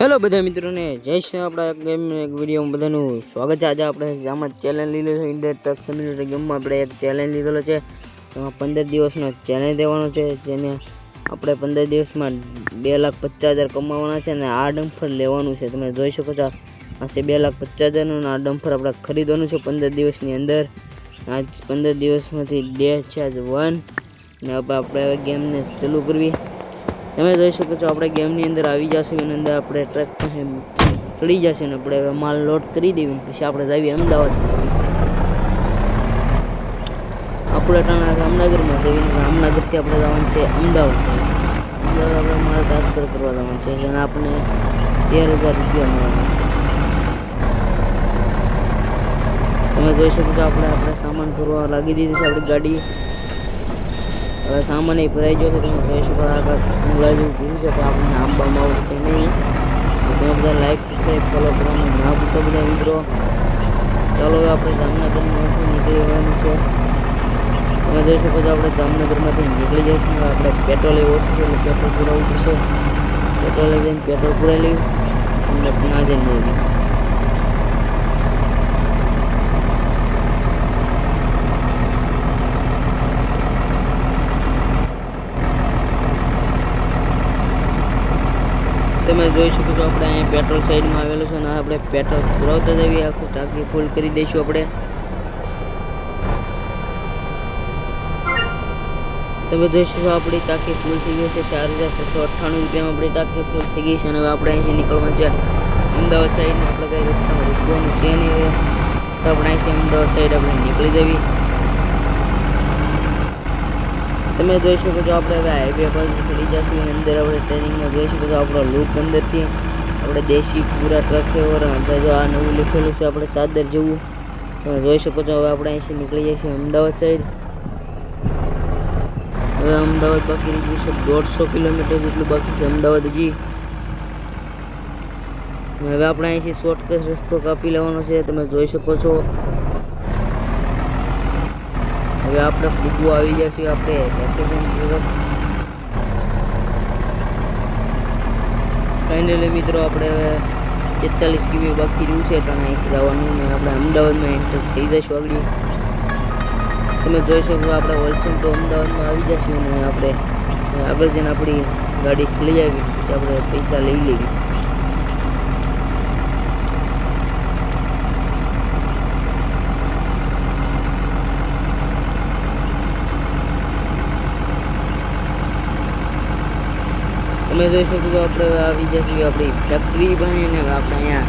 Hello बधा मित्रों ने जय श्री अपना गेम एक वीडियो में बधानु स्वागत है। आज આપણે આમાં ચેલેન્જ લીધો છે ઇન્ડિયા ટ્રક સિમ્યુલેટર ગેમમાં આપણે એક ચેલેન્જ લીધેલો છે એમાં 15 દિવસનો ચેલેન્જ દેવાનો છે જેને આપણે 15 દિવસમાં 2,50,000 કમાવાના છે અને આ ડમ્પર લેવાનું છે। તમે જોઈ શકો છો આ છે 2,50,000 નું આ ડમ્પર આપણે ખરીદવાનું છે 15 દિવસની અંદર। આજ 15 દિવસમાંથી ડે છે આજ 1 ને આપણે ગેમને ચાલુ કરવી। તમે જોઈ શકો છો આપણે ગેમની અંદર આવી જશું અને અંદર આપણે ટ્રક ચડી જશે ને આપણે માલ લોડ કરી દેવી પછી આપણે જઈએ અમદાવાદ। આપણે ટાણા જામનગરમાં છે જામનગરથી આપણે જવાનું છે અમદાવાદ છે। અમદાવાદ આપણે માલ ટ્રાન્સફર કરવા જવાનું છે જેને આપણે 13,000 રૂપિયા મળવાના છે। તમે જોઈ શકો છો આપણે સામાન ભરવા લાગી દીધી છે આપણી ગાડી। હવે સામાન એ ભરાઈ ગયો છે। તમે જોઈ શકો આગળ ઉંગલા જેવું ભીરું છે તો આપણને આંબામાં આવડશે નહીં તો તમે બધા લાઈક સબસ્ક્રાઈબ ફોલો કરવાનું ના ભૂલતા બધા મિત્રો। ચાલો હવે આપણે જામનગરમાંથી નીકળી જવાનું છે। તમે જોઈ શકો છો આપણે જામનગરમાંથી નીકળી જઈશું। આપણે પેટ્રોલ એ ઓછું છે એટલે પેટ્રોલ પુરાવવું પડશે। પેટ્રોલે જઈને પેટ્રોલ પુરાવી લઈએ અમને ના જઈને મળી ગયું। તમે જોઈ શકો છો આપણે અહીંયા પેટ્રોલ સાઈડમાં આવેલું છે અને આપણે પેટ્રોલ પુરાવતા જઈએ આખું ટાંકી ફૂલ કરી દઈશું આપણે। તમે જોઈ શકો આપણી ટાંકી ફૂલ થઈ ગઈ છે 4,698 રૂપિયામાં આપણી ટાંકી ફૂલ થઈ ગઈ છે અને હવે આપણે અહીંથી નીકળવાનું છે અમદાવાદ સાઈડને આપણે કઈ રસ્તામાં રૂકવાનું છે નહીં હવે તો આપણે અહીંથી અમદાવાદ સાઈડ આપણે નીકળી જવી। તમે જોઈ શકો છો આપણે હવે હાઈવે પર ચડી જશું અને અંદર આપણે ટ્રેનિંગમાં જોઈ શકો છો આપણો લુક અંદરથી આપણે દેશી પૂરા ટ્રક એવર આપણે જો આ નવું લખેલું છે આપણે ચાદર જેવું તમે જોઈ શકો છો। હવે આપણે અહીંથી નીકળી જઈશું અમદાવાદ સાઈડ। હવે અમદાવાદ બાકી રહી ગયું છે 150 કિલોમીટર જેટલું બાકી છે અમદાવાદ હજી। હવે આપણે અહીંથી શોર્ટકટ રસ્તો કાપી લેવાનો છે તમે જોઈ શકો છો। હવે આપણે પૂગવા આવી જશું આપણે વેકેશન તરફ। ફાઇનલી મિત્રો આપણે હવે 43 કિમી બાકી રહ્યું છે પણ અહીંથી જવાનું ને આપણે અમદાવાદમાં એન્ટર થઈ જઈશું આગળ। તમે જોઈ શકો આપણે હોલસેલ તો અમદાવાદમાં આવી જશું અને આપણે આગળ જઈને આપણી ગાડી લઈ આવી પછી આપણે પૈસા લઈ લેવી। તમે જોઈ શકો છો આપણે આવી જશું આપણી ફેક્ટરી બની ને આપણે અહીંયા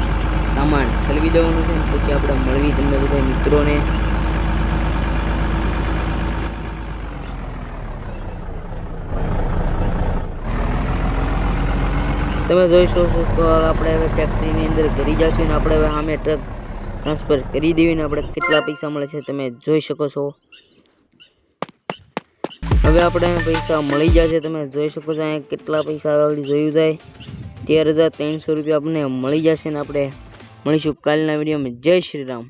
સામાન ઠલવી દેવાનું છે પછી આપણે મળવી તમને બધા મિત્રોને। તમે જોઈ શકો છો આપણે હવે ફેક્ટરીની અંદર કરી જશું ને આપણે હવે સામે ટ્રક ટ્રાન્સફર કરી દેવી ને આપણે કેટલા પૈસા મળે છે તમે જોઈ શકો છો। હવે આપણે પૈસા મળી જશે તમે જોઈ શકો છો અહીંયા કેટલા પૈસા આગળ જોયું જાય 13,300 રૂપિયા આપણને મળી જશે ને આપણે મળીશું કાલના વિડીયોમાં। જય શ્રી રામ।